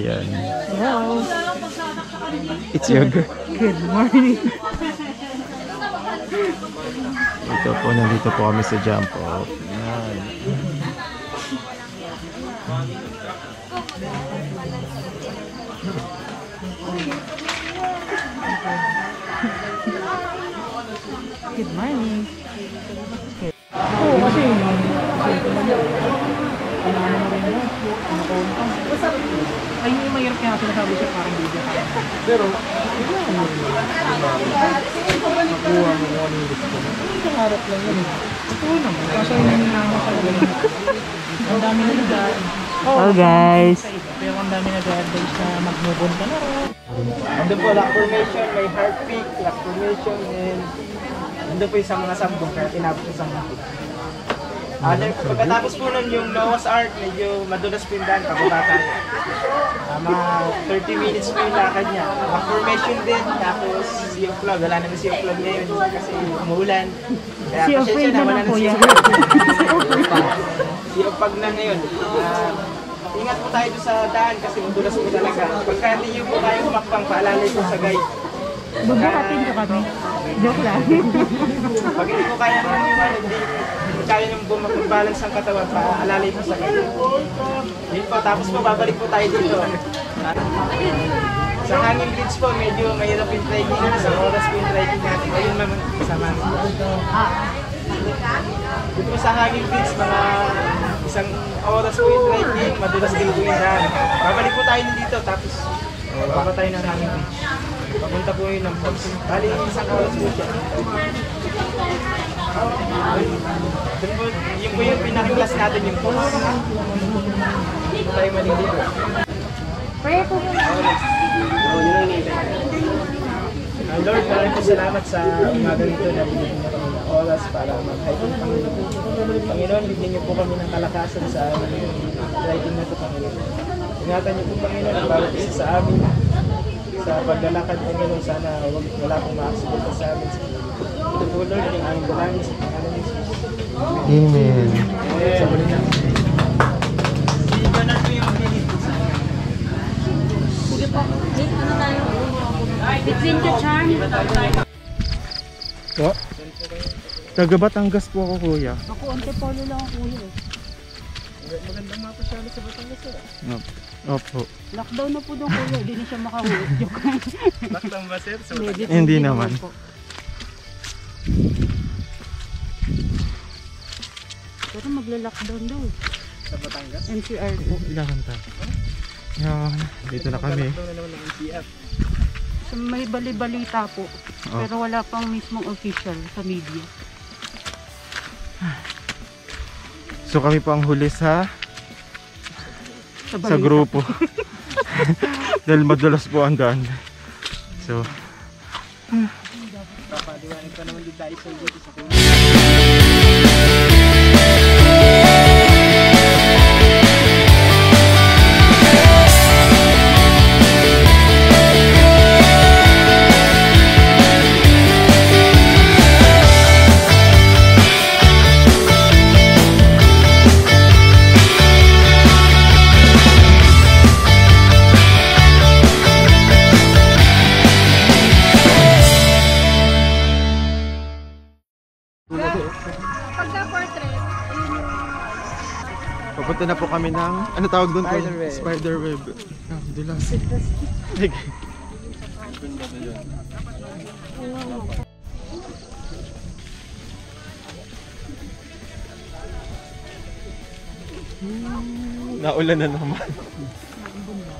Ayan. Wow. It's your girl. Good morning. Ito po, nandito po kami sa jump off. Ayan. Good morning. Oo, kasi ayun yung mahirap kaya sinasabi siya parang video ka. Pero, nakuha mo kung ano yung gusto mo. Ang harap lang yun. Ito naman. Kasi yung nangyayama sa ulan. Ang dami na nag-aad. Hello guys! Pero ang dami nag-advise na mag-move on ka na rin. Ando po, lock formation, may heart peak, lock formation, and ando po yung mga sambong kaya tinapos yung sambong. Pagkatapos po nun yung Noah's Ark, medyo madulas po yung daan, pababa tayo. Mga 30 minutes po yung lakad niya. Lock formation din, tapos sea of flag. Wala naman sea of flag ngayon kasi umuulan. Kaya pasensya na, wala na sea of flag. Sea of flag na ngayon. Ingat po tayo sa daan kasi madulas po talaga. Pagka hindi nyo po tayo humakbang, paalalay po sa guide. Bubukatin ka kami. Joke lang. Pag hindi po kaya naman yung hindi kaya nyo mag-balance ang katawan, paalalay po sa guide. Yun po, tapos po babalik po tayo dito. Sa hanging bridge po, medyo mahirap yung trekking. Isang oras po yung trekking natin. Ayun naman, kasama. Dito po sa hanging bridge, mga isang oras po yung trekking, madulas din po yung daan. Babalik po tayo dito, tapos baba tayo ng hanging bridge. Papunta po yun ng falls. Bali, isang oras po siya. Yun po yung pinaka-class natin yung falls. Hindi po tayo maliligo. Pray po muna. Lord, maraming po salamat sa umaga nito na binigyan niyo kami ng oras para mag-hiking Panginoon. Panginoon, bigyan niyo po kami ng kalakasan sa hiking na ito, Panginoon. Ingatan niyo po, Panginoon, ang bawat isa sa amin. Sa paglalakad, Panginoon, sana wala pong ma-accident sa amin. Ito po, Lord, yung aming dalangin sa pangalan ni Jesus. Amen. Sa muli na. Si Bernard po yung pinit sa amin. Sige po. Ano tayo? Between the charm. What? Taga Batangas po ako, kuya. Ako, Antipolo lang ako, kuya. Magandang mapasyalo sa Batangas. Opo. Lockdown na po doon, kuya. Hindi na siya makahulog. Lockdown ba, sir? Hindi naman. Pero magla-lockdown daw. Sa Batangas? NCR po. Ilangan tayo. Yan, dito na kami. Lockdown na naman ng NCR. So, may bali-balita po. Pero wala pang mismong official sa media. So kami po ang huli sa grupo. Dahil madulas po ang daan. So Papaliwanag pa naman din tayo sa dito sa kuya. papunta na po kami ng ano tawag doon? Spiderweb. Ah, dulas. Naulan na naman.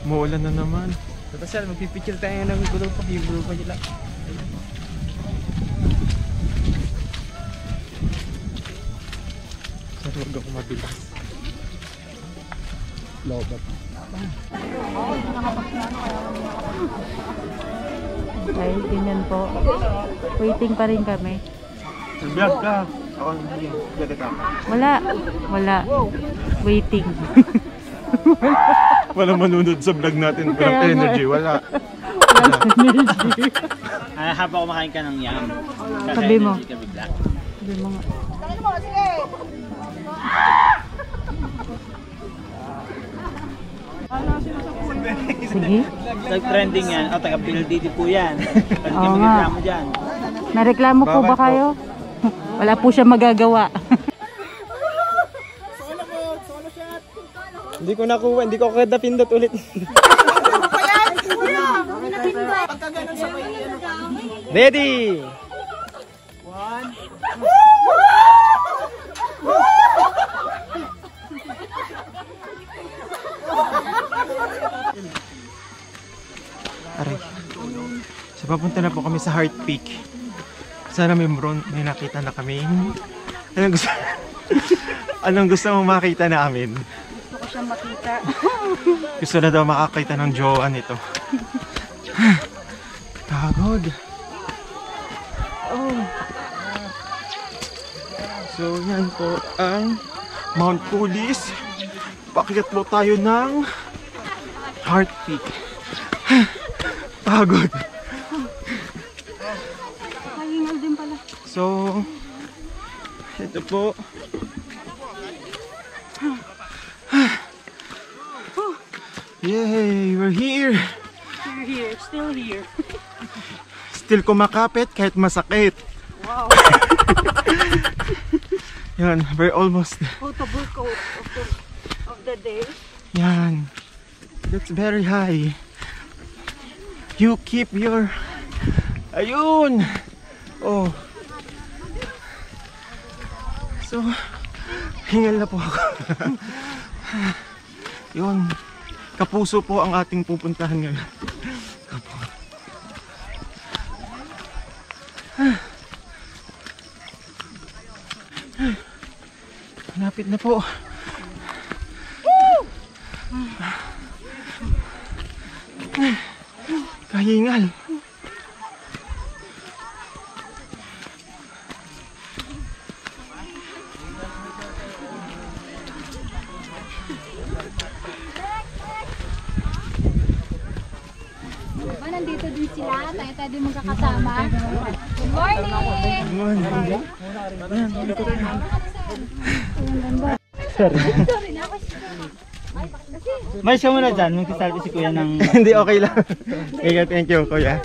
Maulan na naman. Tapos magpipicture tayo ng grupo, yung grupo nila. Pero huwag ako mabilas. Lobat. Ay, ganyan po. Waiting pa rin kami. Vlog ka. Ako hindi. Gata ka. Wala. Waiting. Walang manunod sa vlog natin. Walang energy. Wala. Habang kumakain ka ng yam. Sabi mo. Bigla. Sabi mo nga. Sige. Nag-trending yan. O, taga PLDT po yan. Pwede Oo kayo nga. magreklamo dyan. Nareklamo po ba kayo? Wala po siya magagawa. Hindi ko nakuha, hindi ko kada pindot ulit. Ready! Aray. So papunta na po kami sa Heart Peak. Sana may nakita na kami. Anong gusto? Anong gusto mong makita namin? Gusto ko siyang makita. Gusto na daw makakita ng jowa nito. Pagod. Oh. So yan po ang Mount Pulis. Pakyat po tayo ng Heart Peak. Pagod. Kahingal din pala. So ito po. Yay! We're here! We're here, still here. Still kumakapit kahit masakit. Wow. Yan, we're almost. Potable coat of the day. Yan. That's very high. You keep your. Ayun! Oh. So, hingal na po ako. Yun. Kapuso po ang ating pupuntahan ngayon. Malapit na po. Kahingal. Nandito din sila, tayo din magkakasama. Good morning! May siya muna dyan, magsasalpi si kuya ng... Hindi, okay lang. Okay, thank you, kuya.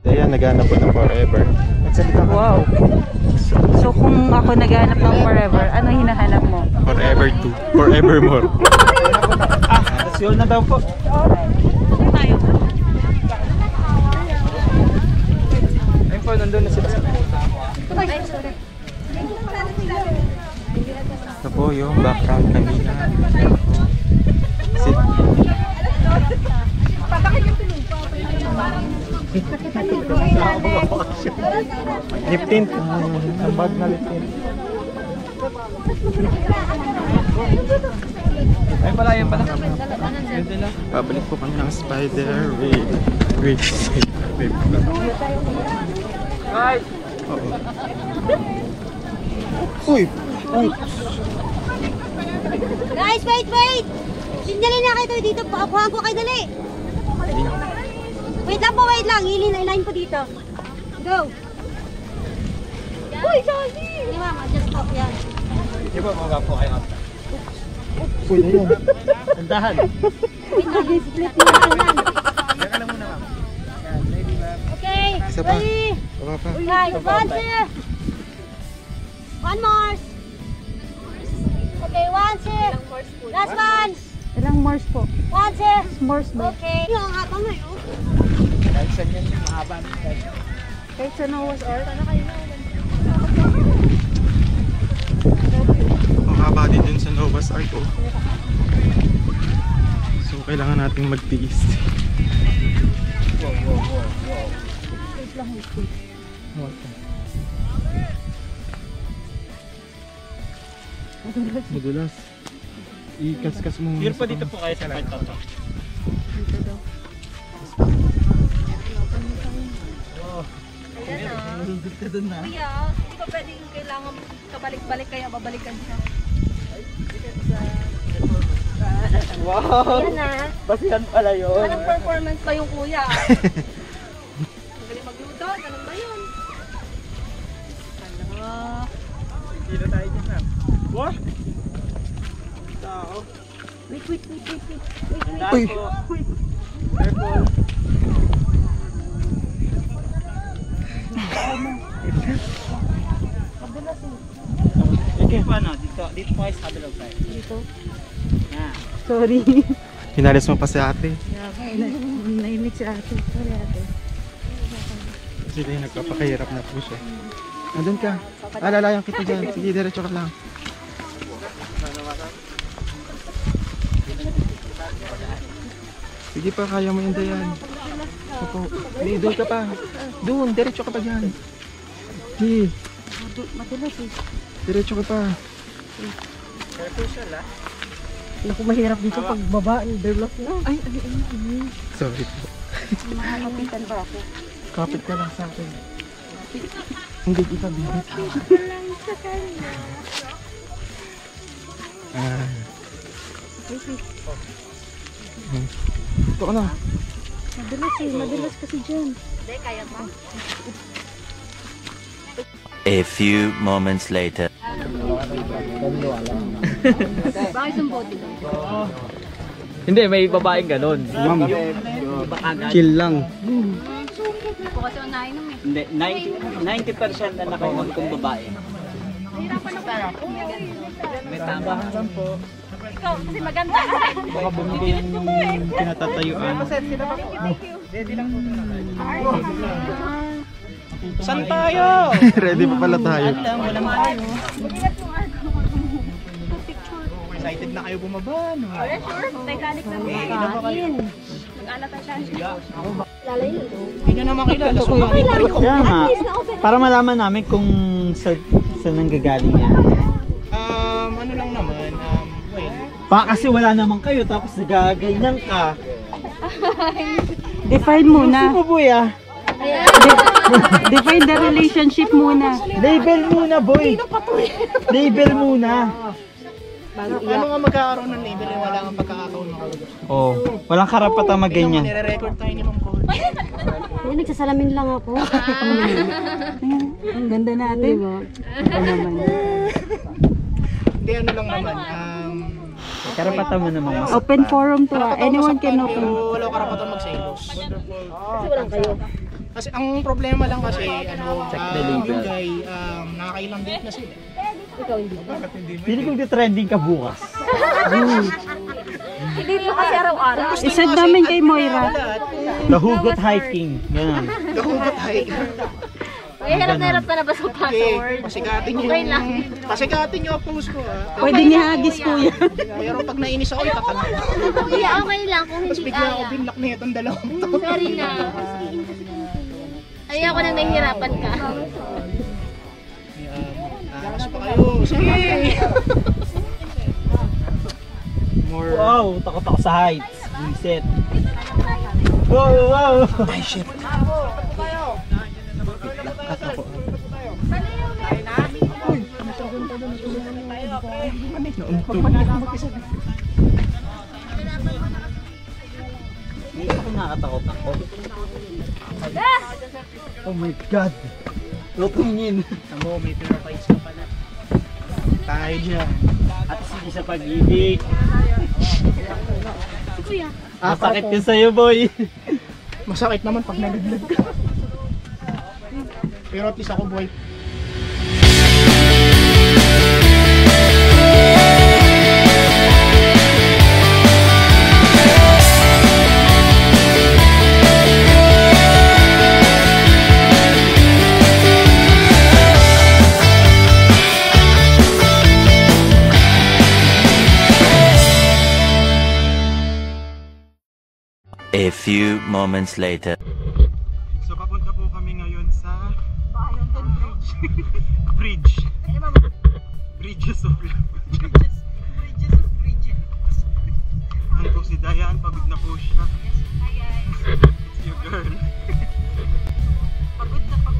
Ayan, naghanap po ng forever. Nagsalita ka. Wow. So kung ako naghahanap ng forever, ano hinahanap mo? Forever 2. Forevermore. Tapos yun na daw po. Ayun po, nandun na sila sa Ito po yung background kanina. Sit. Liptin. Ang bag na liptin. Ayun pala, ayun pala. Pabalik po kami ng spider with Guys! Oo. Uy! Uy! Guys, wait! Sinjali na kayo dito, pakuhaan ko kayo dali. Wait lang, ilayin po dito. Go! Uy, sorry! Hindi ma'am, adjust po, yan. Hindi po, mga po kayo. Uy, ayun. Tandahan. Wait lang, split mo na yan. Teka lang muna, ma'am. Okay, Isa pa. ready? Baba pa. Guys, one, two. One more. Okay, one, two. Last one. Ilang Morse po? One, two. Morse ba? Okay. Yung habang ngayon. Kahit saan yan, mahaba. Kahit sa Noah's Ark? Ano kayo na? Ang haba din dun sa Noah's Ark. Oh. So kailangan nating magtiis. Madulas. Ikas-kas mo. Here po dito po kayo sa part to. Dito daw. Kuya, hindi ba pwedeng kailangan kabalik-balik kaya babalikan siya? Wow! Yan na. Basihan pala yun. Anong performance ba yung kuya? Ang galing magluto, ganun ba yun? Hala. Dito tayo dyan na. What? Tao. Wait. Uy. Careful. Okay, paano? Dito po kayo sa kabilang side. Dito? Yan. Sorry. Hinalis mo pa si ate. Nahimik si ate. Sorry ate. Sige, nagpapakahirap na po siya. Andun ka. Alalayan kita dyan. Sige, diretso ka lang. Sige pa, kaya mo yung dayan. Opo. Doon ka pa. Doon, diretso ka pa dyan. Sige, Matulas eh. diretso ka pa. Careful siya la. Naku, mahirap dito pag baba. Underlock na. Ay. Sorry po. Mahalapitan ba ako? Kapit ka lang sa akin. Hindi kita bibit. Ito ka na. Madulas kasi dyan. Hindi, kaya pa. A few moments later. Bakit yung bote doon? Hindi, may babaeng ganon. Ma'am, chill lang. Po kasi unahin naman eh. Hindi, 90% na nakaiwan kong babae. Nahirapan ako. May tambahan lang po. Ikaw, kasi maganda. Baka bumili yung kinatatayuan. Saan tayo? Ready pa pala tayo. Wala tayo. Excited na kayo bumaba, no? Sure, Titanic na mag-aalatin. Mag-alatan siya. Hindi nyo naman kilala. Kaya nga, para malaman namin kung saan nanggagaling yan. Ano lang naman, well. Baka kasi wala naman kayo, tapos nagaganyan ka. Define muna. Gusto mo, boy, ah? Define the relationship muna. Label muna, boy! Label muna! Ano nga magkakaroon ng label eh, wala nga pagkakataon na kayo. Oo, walang karapatang mag-ganyan. Nire-record tayo ni Ma'am Cole. Ay, nagsasalamin lang ako. Ang ganda natin. Ito naman. Hindi, ano lang naman, karapatan mo naman mas. Open forum to ah. Anyone can open. Pero wala karapatan mag-selos. Kasi walang kayo. Kasi ang problema lang kasi, Check the label. yung guy, nakakailang date na sila. Ikaw hindi. Hindi kong trending ka bukas. Hindi mo kasi araw-araw. Isad namin kay Moira. Nahugot hiking. Ganun. Nahugot hiking. Ay, hirap na ba sa password? Pasikatin nyo Okay lang. Pasikatin nyo ang post ko, ha. Pwede nihagis kuya. Pero pag nainis ako, itatanong. Kuya, okay lang kung Tapos hindi bigla ako kaya. binlock na itong dalawang to. Sorry na. Ay, ako nang nahihirapan ka. Aras pa kayo. Sige! Wow, takot ako sa heights. Reset. Wow! Ay, shit. Hindi ako nakatakot ako. Oh my God! Lupingin! Tamo, may pinapais ka pala. Tayo dyan. At sige sa pag-ibig. Kuya. Masakit yun sa'yo, boy. Masakit naman pag nalaglag ka. Pero at least ako, boy. A few moments later. So papunta po kami ngayon sa Bridge. Bridges of Love. Ano po si Dayan, pagod na po siya. It's your girl. Pagod na ako.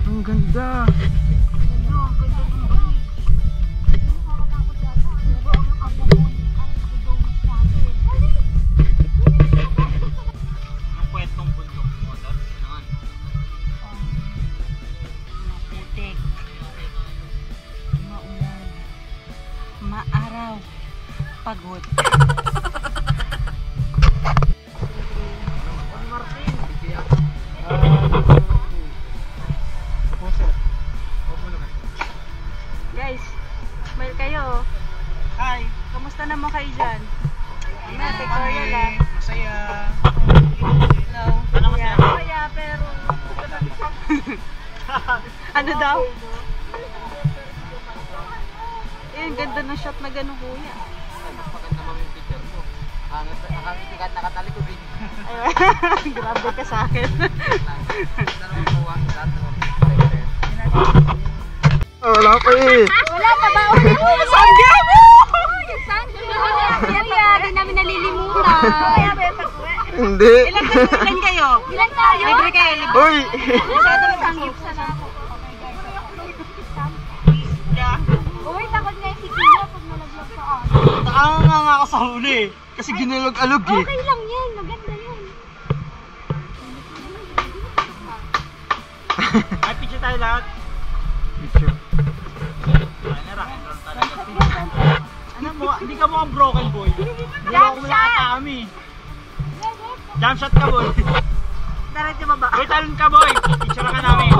Ang ganda. Ang kwentong bundok mo, tapos naman. Maputik. Maulan. Maaraw. Pagod. Guys, smile kayo. Hi! Kamusta naman kayo dyan? Na, pictorial ah. Masaya! Hello. Ano masaya? Masaya, pero... ano daw? Eh, ganda ng shot na gano'n, kuya. Maganda naman yung picture mo. Nakakitikat nakatalikod eh. Grabe ka sa akin. Wala pa eh. Wala pa ba ulit? Sangga mo! Kuya, di namin nalilimutan. Hindi. Ilan kayo? Ilan tayo? Libre kayo, libre. Uy! Masyado masangip sa ako. Uy, takot nga yung si Kuya pag nalaglag sa akin. Nakanga nga ako sa huli. Kasi ginulog-alog eh. Okay lang yan, maganda yun. Ay, picture tayo lahat. Picture. Ay, rock talaga. Ano mo? Hindi ka mukhang broken boy. Niloko mo lang kami. Jump shot ka boy. Diretso baba. Boy, talon ka boy. Picture ka namin.